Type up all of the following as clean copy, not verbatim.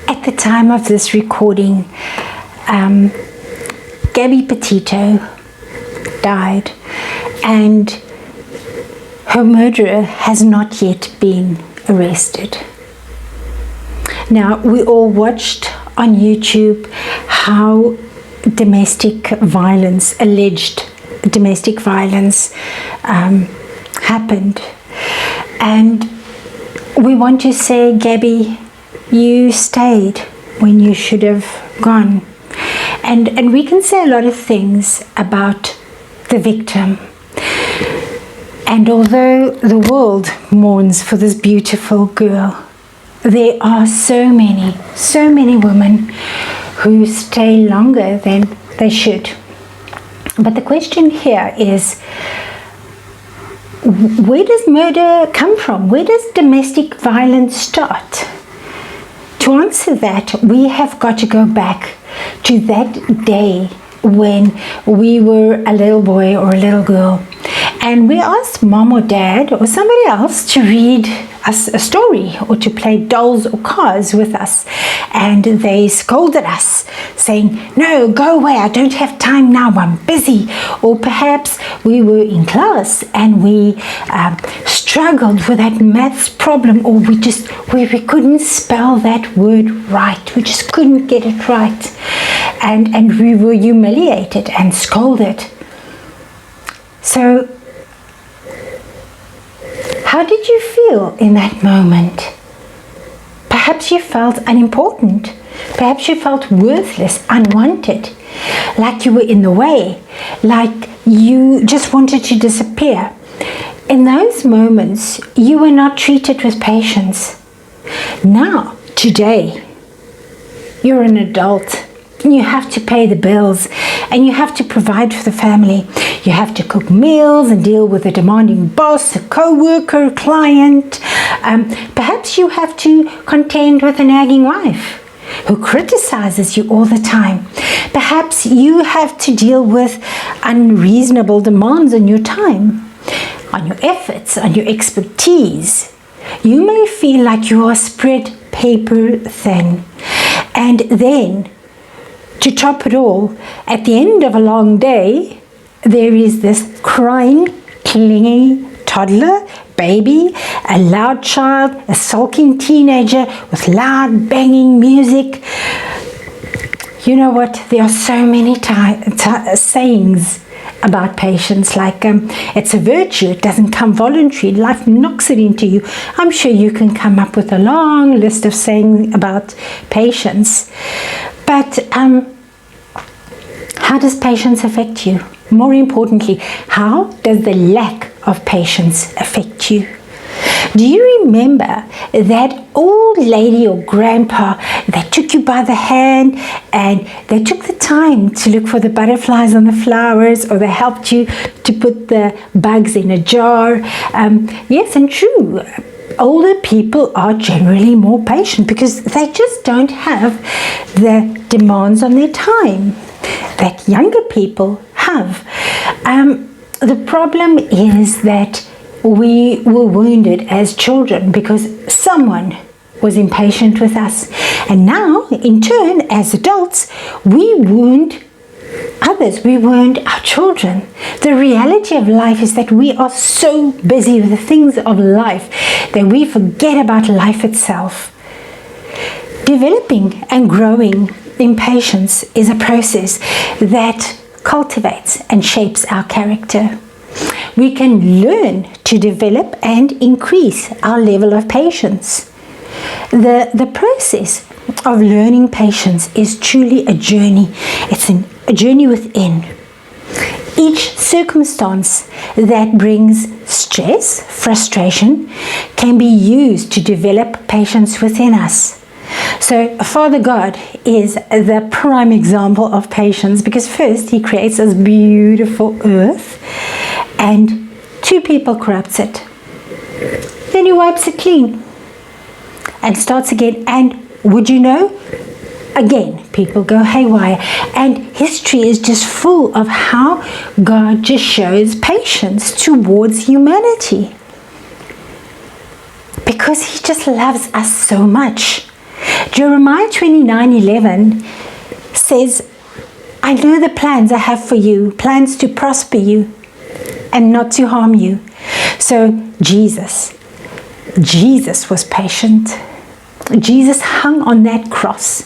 at the time of this recording, Gabby Petito died, and her murderer has not yet been arrested. Now, we all watched on YouTube how alleged domestic violence happened. And we want to say, Gabby, you stayed when you should have gone. And we can say a lot of things about the victim. And although the world mourns for this beautiful girl, there are so many women who stay longer than they should. But the question here is, where does murder come from? Where does domestic violence start? To answer that, we have got to go back to that day when we were a little boy or a little girl, and we asked mom or dad or somebody else to read us a story or to play dolls or cars with us, and they scolded us saying, no, go away, I don't have time now, I'm busy. Or perhaps we were in class and we struggled with that maths problem, or we couldn't spell that word right, we just couldn't get it right, and we were humiliated and scolded. So how did you feel in that moment? Perhaps you felt unimportant. Perhaps you felt worthless, unwanted, like you were in the way, like you just wanted to disappear. In those moments, you were not treated with patience. Now, today, you're an adult. You have to pay the bills and you have to provide for the family. You have to cook meals and deal with a demanding boss, a co-worker, a client. Perhaps you have to contend with a nagging wife who criticizes you all the time. Perhaps you have to deal with unreasonable demands on your time, on your efforts, on your expertise. You may feel like you are spread paper thin. And then, to top it all, at the end of a long day, there is this crying, clingy toddler, baby, a loud child, a sulking teenager with loud banging music. You know what? There are so many sayings about patience, like it's a virtue, it doesn't come voluntary, life knocks it into you. I'm sure you can come up with a long list of sayings about patience. But how does patience affect you? More importantly, how does the lack of patience affect you? Do you remember that old lady or grandpa that took you by the hand and they took the time to look for the butterflies on the flowers, or they helped you to put the bugs in a jar? Yes, and true. Older people are generally more patient because they just don't have the demands on their time that younger people have. The problem is that we were wounded as children because someone was impatient with us. And now, in turn, as adults, we wound others. We wound our children. The reality of life is that we are so busy with the things of life that we forget about life itself. Developing and growing in patience is a process that cultivates and shapes our character. We can learn to develop and increase our level of patience. The process of learning patience is truly a journey. It's a journey within. Each circumstance that brings stress, frustration, can be used to develop patience within us. So Father God is the prime example of patience, because first he creates this beautiful earth and two people corrupts it. Then he wipes it clean and starts again, and would you know, again people go haywire. And history is just full of how God just shows patience towards humanity, because he just loves us so much Jeremiah 29:11 says, I know the plans I have for you, plans to prosper you and not to harm you. So Jesus was patient. Jesus hung on that cross.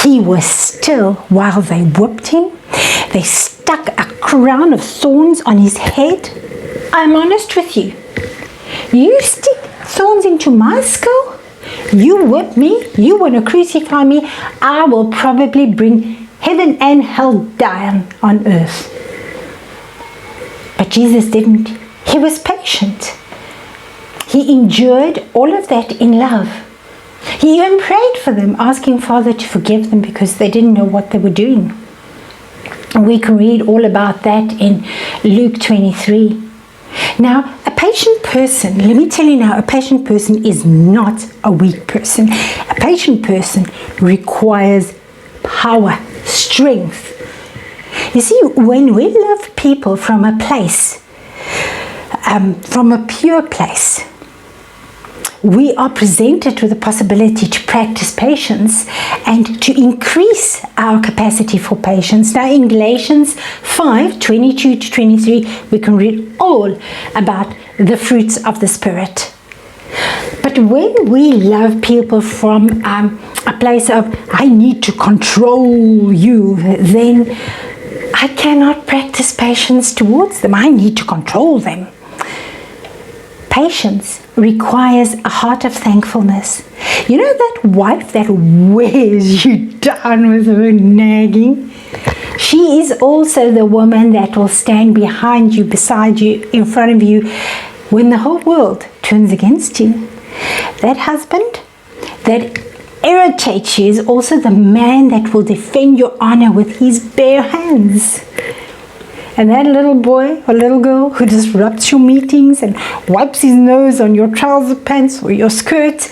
He was still while they whipped him. They stuck a crown of thorns on his head. I'm honest with you. You stick thorns into my skull, you whip me, you want to crucify me, I will probably bring heaven and hell down on earth. But Jesus didn't. He was patient. He endured all of that in love. He even prayed for them, asking Father to forgive them because they didn't know what they were doing. And we can read all about that in Luke 23. Now, a patient person, let me tell you now, a patient person is not a weak person. A patient person requires power, strength. You see, when we love people from a place, from a pure place, we are presented with the possibility to practice patience and to increase our capacity for patience. Now in Galatians 5:22-23, we can read all about the fruits of the Spirit. But when we love people from a place of, I need to control you, then I cannot practice patience towards them. I need to control them. Patience requires a heart of thankfulness. You know that wife that wears you down with her nagging? She is also the woman that will stand behind you, beside you, in front of you when the whole world turns against you. That husband that irritates you is also the man that will defend your honor with his bare hands. And that little boy or little girl who disrupts your meetings and wipes his nose on your trouser pants or your skirt,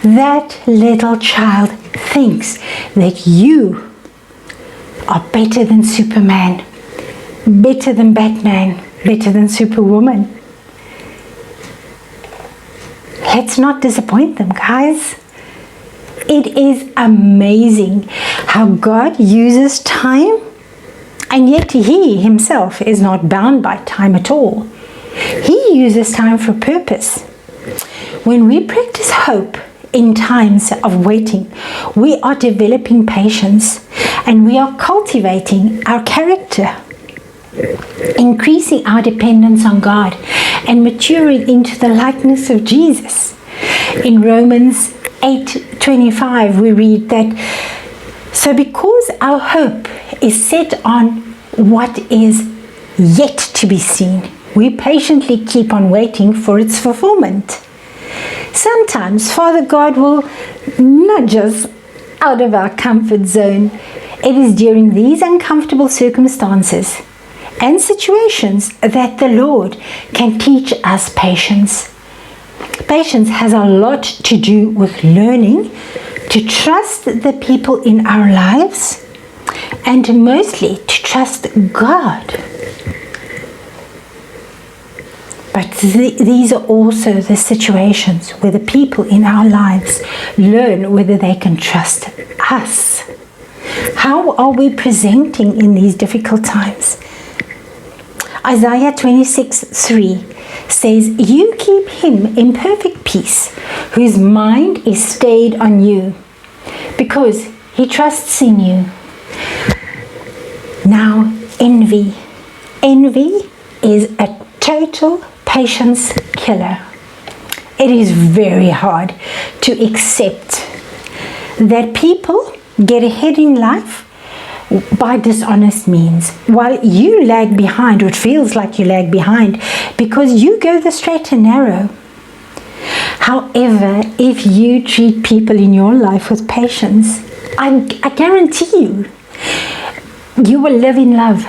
that little child thinks that you are better than Superman, better than Batman, better than Superwoman. Let's not disappoint them, guys. It is amazing how God uses time, and yet He Himself is not bound by time at all. He uses time for a purpose. When we practice hope in times of waiting, we are developing patience and we are cultivating our character, increasing our dependence on God and maturing into the likeness of Jesus. In Romans 8:25 we read that, so because our hope is set on what is yet to be seen, we patiently keep on waiting for its fulfillment. Sometimes Father God will nudge us out of our comfort zone. It is during these uncomfortable circumstances and situations that the Lord can teach us patience. Patience has a lot to do with learning to trust the people in our lives and mostly to trust God. But these are also the situations where the people in our lives learn whether they can trust us. How are we presenting in these difficult times? Isaiah 26:3 says, you keep him in perfect peace, whose mind is stayed on you, because he trusts in you. Now, envy. Envy is a total patience killer. It is very hard to accept that people get ahead in life by dishonest means, while you lag behind, or it feels like you lag behind, because you go the straight and narrow. However, if you treat people in your life with patience, I guarantee you will live in love,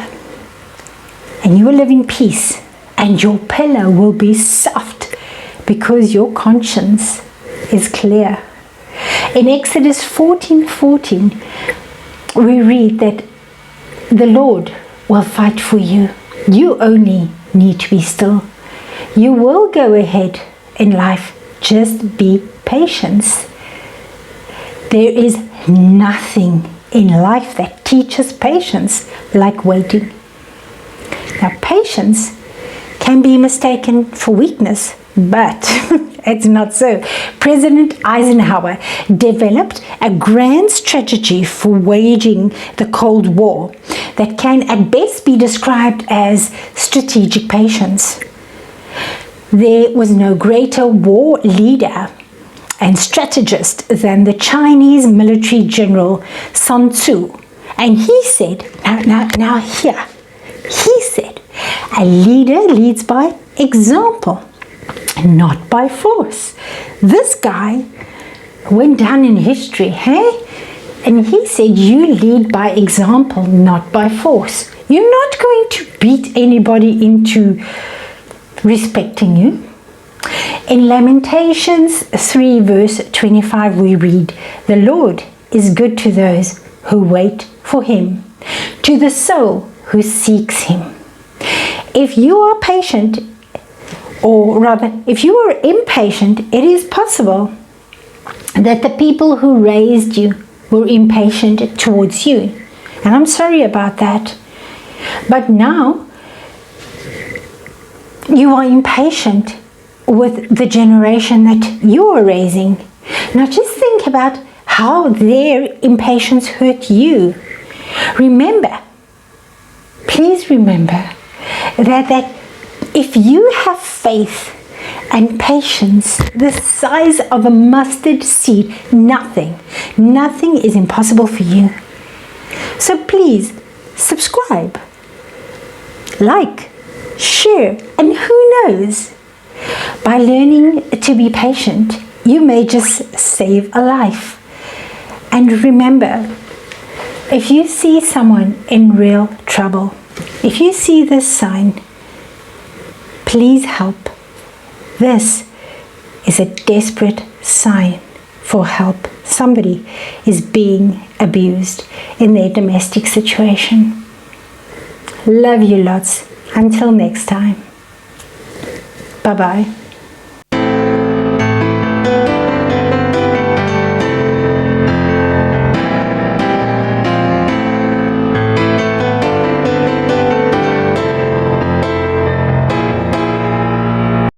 and you will live in peace, and your pillow will be soft because your conscience is clear. In Exodus 14:14, we read that the Lord will fight for you. You only need to be still. You will go ahead in life. Just be patient. There is nothing in life that teaches patience like waiting. Now, patience can be mistaken for weakness, but it's not so. President Eisenhower developed a grand strategy for waging the Cold War that can at best be described as strategic patience. There was no greater war leader and strategist than the Chinese military general Sun Tzu. And he said, he said, a leader leads by example, not by force. This guy went down in history, and he said, you lead by example, not by force. You're not going to beat anybody into respecting you. In Lamentations 3 verse 25 we read, the Lord is good to those who wait for him, to the soul who seeks him. If you are patient, or rather, if you are impatient, it is possible that the people who raised you were impatient towards you. And I'm sorry about that. But now, you are impatient with the generation that you are raising. Now just think about how their impatience hurt you. Remember, please remember that if you have faith and patience the size of a mustard seed, nothing is impossible for you. So please subscribe, like, share, and who knows, by learning to be patient, you may just save a life. And remember, if you see someone in real trouble, if you see this sign, please help. This is a desperate sign for help. Somebody is being abused in their domestic situation. Love you lots. Until next time. Bye-bye.